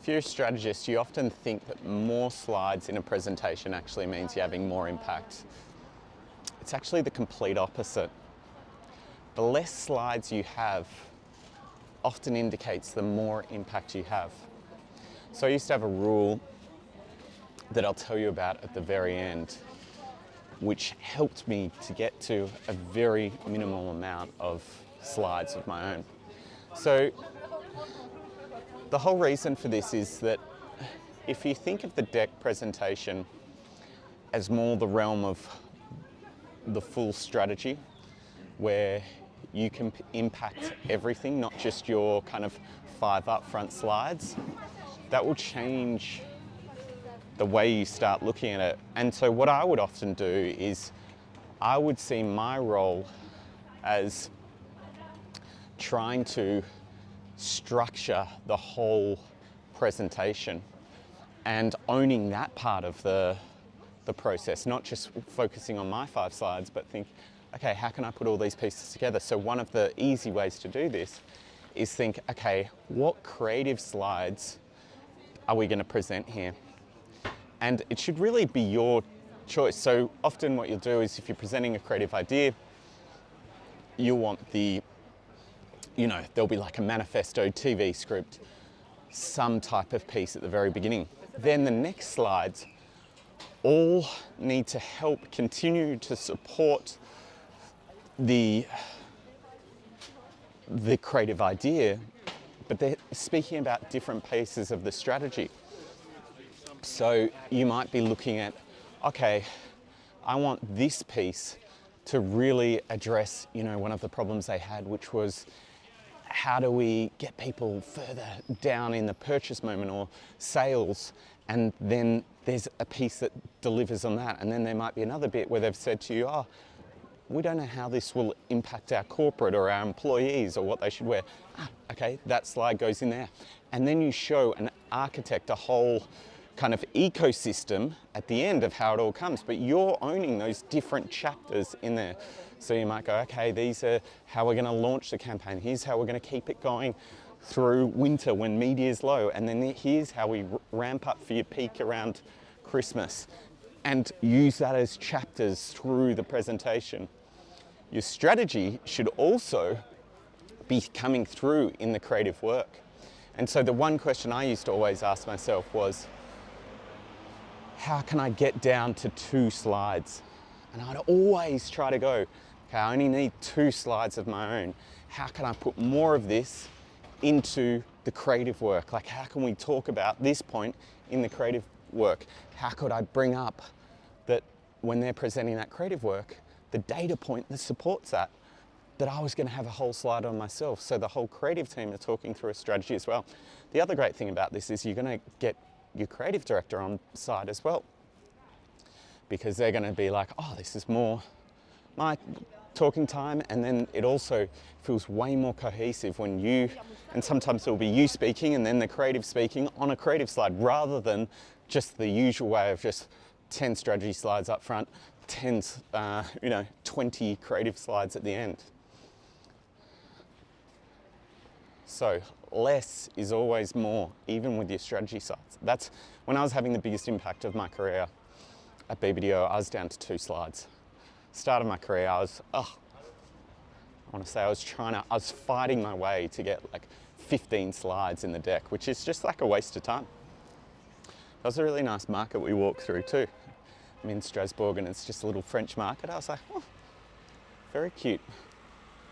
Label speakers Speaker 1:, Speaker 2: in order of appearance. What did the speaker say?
Speaker 1: If you're a strategist, you often think that more slides in a presentation actually means you're having more impact. It's actually the complete opposite. The less slides you have often indicates the more impact you have. So I used to have a rule that I'll tell you about at the very end, which helped me to get to a very minimal amount of slides of my own. So the whole reason for this is that if you think of the deck presentation as more the realm of the full strategy, where you can impact everything, not just your kind of 5 upfront slides, that will change the way you start looking at it. And so what I would often do is I would see my role as trying to structure the whole presentation and owning that part of the process, not just focusing on my 5 slides, but think, okay, how can I put all these pieces together? So one of the easy ways to do this is think, okay, what creative slides are we going to present here? And it should really be your choice. So often what you'll do is if you're presenting a creative idea, you'll want there'll be like a manifesto, TV script, some type of piece at the very beginning. Then the next slides all need to help continue to support the creative idea, but they're speaking about different pieces of the strategy. So you might be looking at, okay, I want this piece to really address, one of the problems they had, which was how do we get people further down in the purchase moment or sales? And then there's a piece that delivers on that. And then there might be another bit where they've said to you, we don't know how this will impact our corporate or our employees or what they should wear. Okay, that slide goes in there. And then you show an architect a whole kind of ecosystem at the end of how it all comes, but you're owning those different chapters in there. So you might go, okay, these are how we're going to launch the campaign. Here's how we're going to keep it going through winter when media is low. And then here's how we ramp up for your peak around Christmas, and use that as chapters through the presentation. Your strategy should also be coming through in the creative work. And so the one question I used to always ask myself was, how can I get down to 2 slides? And I'd always try to go, okay, I only need 2 slides of my own. How can I put more of this into the creative work? Like, how can we talk about this point in the creative work? How could I bring up that when they're presenting that creative work, the data point that supports that I was going to have a whole slide on myself. So the whole creative team are talking through a strategy as well. The other great thing about this is you're going to get your creative director on side as well, because they're going to be like, oh, this is more my talking time. And then it also feels way more cohesive when and sometimes it'll be you speaking and then the creative speaking on a creative slide, rather than just the usual way of just 10 strategy slides up front, 20 creative slides at the end. So less is always more, even with your strategy slides. That's when I was having the biggest impact of my career at BBDO. I was down to 2 slides. Start of my career, I was fighting my way to get like 15 slides in the deck, which is just like a waste of time. That was a really nice market we walked through too. I'm in Strasbourg and it's just a little French market. I was like, oh, very cute.